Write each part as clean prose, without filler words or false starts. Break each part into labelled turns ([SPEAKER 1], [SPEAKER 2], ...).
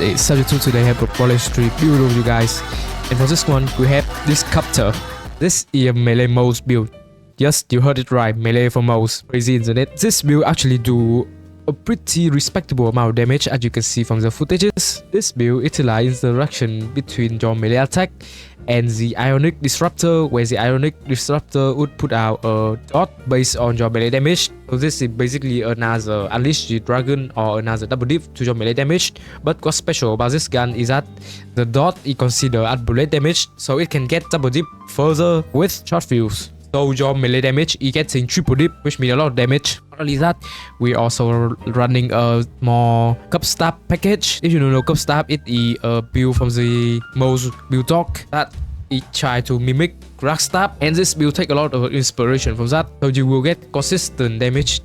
[SPEAKER 1] a substitute today. I have a Borderlands 3 build with you guys, and for this one we have disCubtor. This is a melee Moze build. Yes, you heard it right, melee for Moze. Crazy, isn't it? This build actually do a pretty respectable amount of damage, as you can see from the footages. This build utilizes the interaction between your melee attack and the Ionic Disruptor, where the Ionic Disruptor would put out a dot based on your melee damage. So this is basically another Unleash the Dragon or another double dip to your melee damage. But what's special about this gun is that the dot is considered as bullet damage, so it can get double dip further with short fuse. So your melee damage is getting triple dip, which means a lot of damage. Not only that, we also running a more cup stab package. If you don't know cup stab, it is a build from the Moze build talk that it try to mimic rock stab, and this build take a lot of inspiration from that, so you will get consistent damage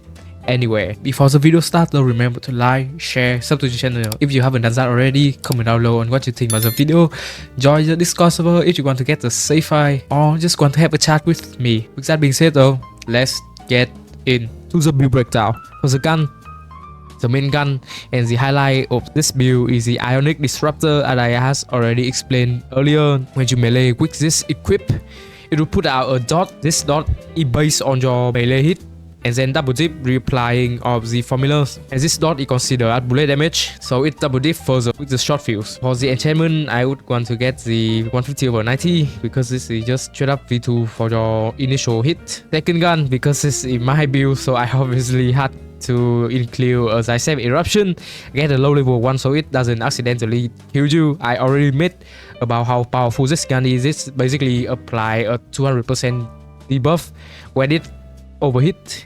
[SPEAKER 1] anywhere. Before the video starts, don't remember to like, share, sub to the channel if you haven't done that already. Comment down below on what you think about the video. Join the Discord server if you want to get the save file or just want to have a chat with me. With that being said though, let's get into the build breakdown. For the gun, the main gun and the highlight of this build is the Ionic Disruptor, as I has already explained earlier. When you melee with this equip, it will put out a dot. This dot is based on your melee hit and then double dip reapplying of the formulas, and this dot is considered as bullet damage, so it double dip further with the short fuse. For the enchantment, I would want to get the 150 over 90 because this is just straight up V2 for your initial hit. Second gun, because this is my build, so I obviously had to include, as I said, eruption. Get a low level one so it doesn't accidentally kill you. I already made about how powerful this gun is. It's basically apply a 200% debuff when it overhit,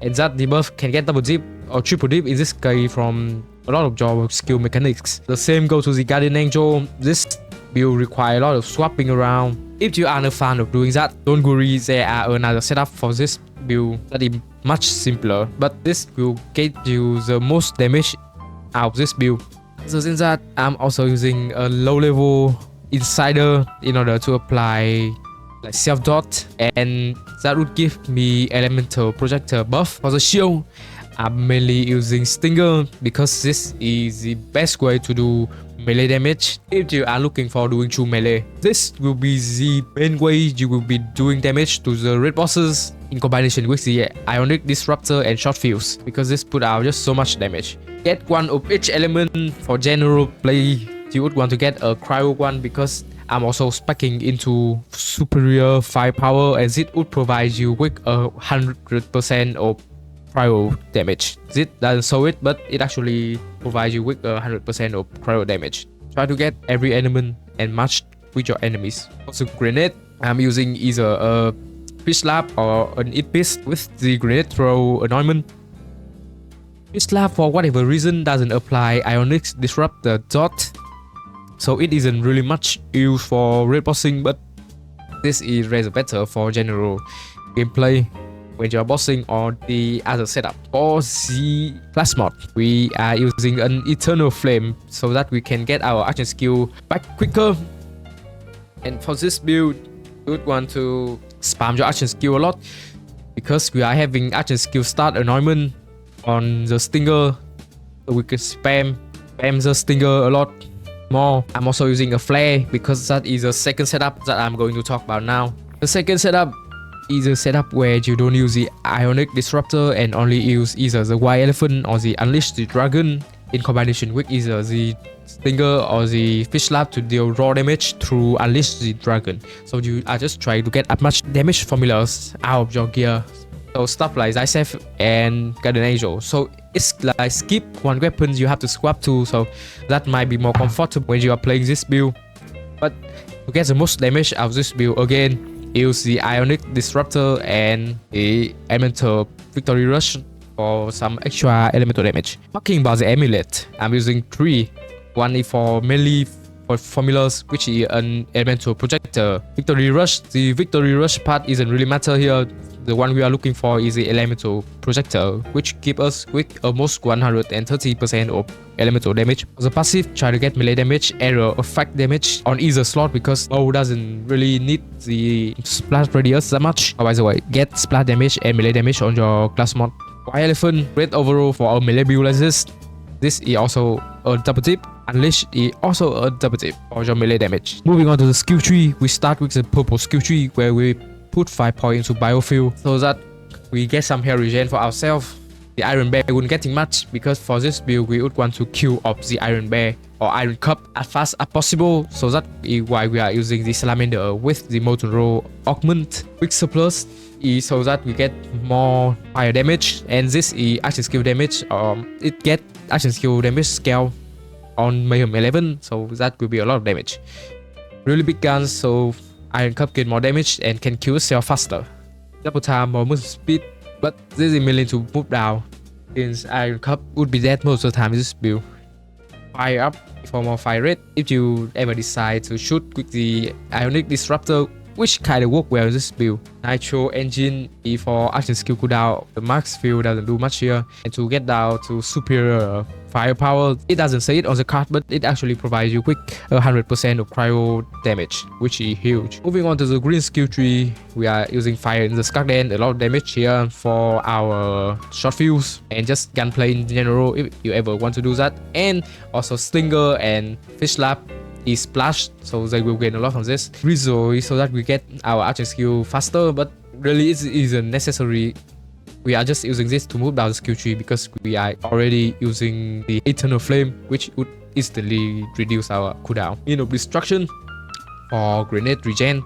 [SPEAKER 1] and that debuff can get double dip or triple dip in this case from a lot of your skill mechanics. The same goes to the Guardian Angel. This build require a lot of swapping around. If you aren't a fan of doing that, don't worry, there are another setup for this build that is much simpler, but this will get you the most damage out of this build. So since that, I'm also using a low level insider in order to apply like self dot, and that would give me elemental projector buff. For the shield, I'm mainly using stinger because this is the best way to do melee damage if you are looking for doing true melee. This will be the main way you will be doing damage to the red bosses in combination with the Ionic Disruptor and short fuse, because this put out just so much damage. Get one of each element. For general play, you would want to get a cryo one because I'm also speccing into superior firepower, as it would provide you with 100% of cryo damage. It doesn't show it, but it actually provides you with 100% of cryo damage. Try to get every element and match with your enemies. Also grenade, I'm using either a fish lab or an it beast with the grenade throw anointment. Fish lab, for whatever reason, doesn't apply Ionic Disruptor dot, so it isn't really much used for red bossing, but this is rather better for general gameplay when you're bossing or the other setup. For the class mod, we are using an Eternal Flame so that we can get our action skill back quicker. And for this build, you would want to spam your action skill a lot because we are having action skill start anointment on the stinger, so we can spam the stinger a lot more. I'm also using a flare because that is the second setup that I'm going to talk about now. The second setup is a setup where you don't use the Ionic Disruptor and only use either the White Elephant or the Unleash the Dragon in combination with either the Stinger or the Fish Lab to deal raw damage through Unleash the Dragon. So you are just trying to get as much damage formulas out of your gear. So stuff like Zysef and Guardian Angel. So it's like skip one weapon you have to swap to, so that might be more comfortable when you are playing this build. But to get the most damage out of this build, again, use the Ionic Disruptor and the Elemental Victory Rush for some extra elemental damage. Talking about the amulet, I'm using 3. One is for melee for formulas, which is an elemental projector. Victory Rush, the Victory Rush part isn't really matter here. The one we are looking for is the elemental projector, which gives us with almost 130% of elemental damage. The passive, try to get melee damage, arrow effect damage on either slot because bow doesn't really need the splash radius that much. Oh, by the way, get splash damage and melee damage on your class mod. White Elephant, great overall for a melee build like this. This is also a double tip. Unleash is also a double tip for your melee damage. Moving on to the skill tree, we start with the purple skill tree where we put 5 points into biofuel so that we get some health regen for ourselves. The Iron Bear wouldn't getting much because for this build we would want to kill off the Iron Bear or Iron Cup as fast as possible, so that is why we are using the Salamander with the Molten Roll Augment. Quick surplus is so that we get more fire damage, and this is action skill damage. It get action skill damage scale on Mayhem 11, so that will be a lot of damage. Really big guns, so Iron Cup get more damage and can kill itself faster. Double time or movement speed, but this is mainly to move down, since Iron Cup would be dead most of the time in this build. Fire up for more fire rate if you ever decide to shoot with the Ionic Disruptor, which kinda work well in this build. Nitro Engine is for action skill cooldown. The max field doesn't do much here, and to get down to superior firepower, it doesn't say it on the card, but it actually provides you quick 100% of cryo damage, which is huge. Moving on to the green skill tree, we are using fire in the Scarden, a lot of damage here for our short fuse and just gunplay in general if you ever want to do that. And also Stinger and Fish Lap is splashed, so they will gain a lot from this. Rizzo so that we get our action skill faster, but really it isn't necessary. We are just using this to move down the skill tree because we are already using the Eternal Flame, which would instantly reduce our cooldown. Of Destruction for grenade regen,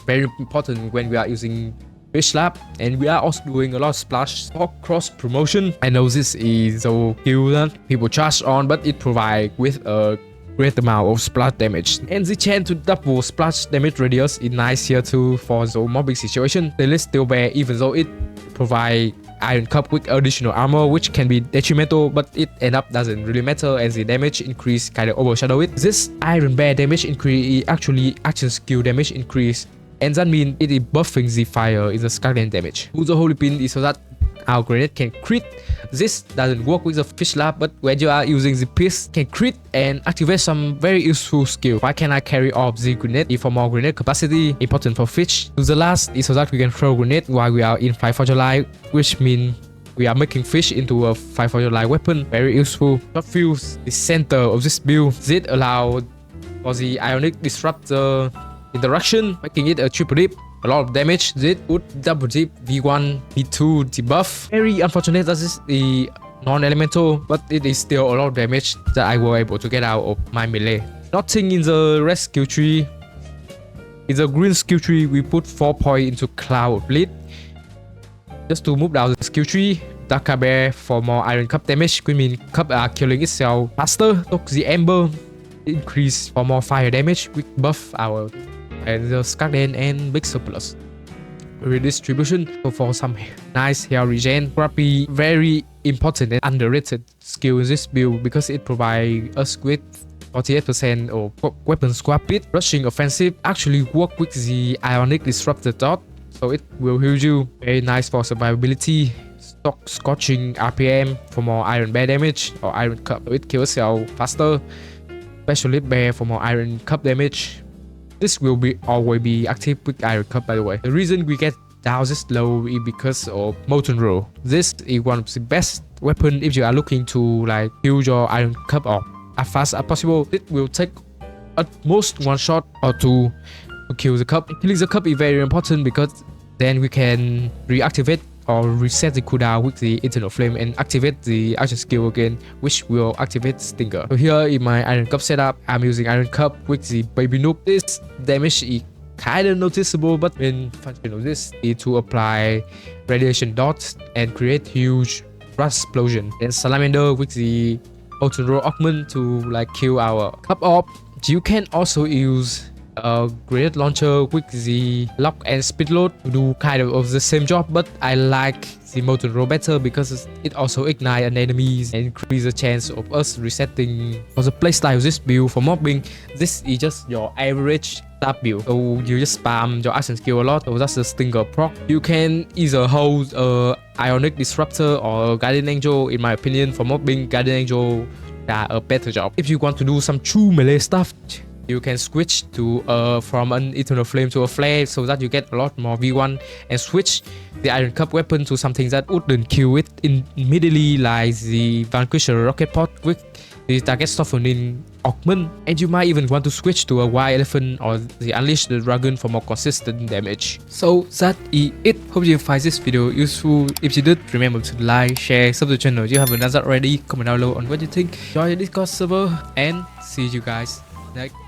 [SPEAKER 1] very important when we are using Fish Lap, and we are also doing a lot of splash for cross promotion. I know this is a skill that people charge on, but it provides with a great amount of splash damage, and the chance to double splash damage radius is nice here too for the mobbing situation. The list still bear, even though it provide Iron Cup with additional armor, which can be detrimental, but it end up doesn't really matter, and the damage increase kind of overshadow it. This Iron Bear damage increase is actually action skill damage increase, and that means it is buffing the fire in the Scarlet damage. Who's the Holy Pin is so that our grenade can crit. This doesn't work with the Fish Lab, but when you are using the piece, can crit and activate some very useful skill. Why can I carry off the grenade for more grenade capacity? Important for fish. To the last is so that we can throw grenade while we are in Fight for July, which means we are making fish into a Fight for July weapon. Very useful. Short fuse, the center of this build. This allows for the Ionic Disruptor interaction, making it a triple dip. A lot of damage. This would double dip V1, V2 debuff. Very unfortunate that this is the non-elemental, but it is still a lot of damage that I was able to get out of my melee. Nothing in the red skill tree. In the green skill tree, we put 4 points into Cloud Bleed. Just to move down the skill tree. Dark Bear for more Iron Cup damage, which means Cup are killing itself faster. Took the Ember increase for more fire damage, which buff our and the Scarlet and big surplus. Redistribution for some nice health regen. Scrappy, very important and underrated skill in this build because it provides us with 48% of weapon scrap speed. Rushing offensive actually work with the Ionic Disruptor dot, so it will heal you. Very nice for survivability. Stock scorching RPM for more Iron Bear damage or Iron Cup, so it kills itself faster. Special Bear for more Iron Cup damage. This will always be active with Iron Cup, by the way. The reason we get down this low is because of Molten Roll. This is one of the best weapon if you are looking to like kill your Iron Cup off as fast as possible. It will take at most 1 shot or 2 to kill the cup. Killing the cup is very important because then we can reactivate or reset the cooldown with the Eternal Flame and activate the action skill again, which will activate Stinger. So here in my Iron Cup setup, I'm using Iron Cup with the Baby Noob. This damage is kinda noticeable, but main function of this is to apply radiation dots and create huge rust explosion. Then Salamander with the Molten Roll Augment to like kill our cup off. You can also use a grenade launcher with the lock and speed load to do kind of the same job, but I like the Molten Roll better because it also ignites an enemies and increase the chance of us resetting. For the playstyle of this build for mobbing, this is just your average stab build, so you just spam your action skill a lot, so that's the Stinger proc. You can either hold Ionic Disruptor or Guardian Angel. In my opinion, for mobbing, Guardian Angel does a better job. If you want to do some true melee stuff, you can switch to from an Eternal Flame to a Flare so that you get a lot more V1, and switch the Iron Cup weapon to something that wouldn't kill it immediately, like the Vanquisher Rocket Pod with the target softening augment, and you might even want to switch to a white elephant or the unleash the dragon for more consistent damage. So that is it. Hope you find this video useful. If you did, remember to like, share, subscribe to the channel if you haven't done that already. Comment down below on what you think. Join the Discord server and see you guys next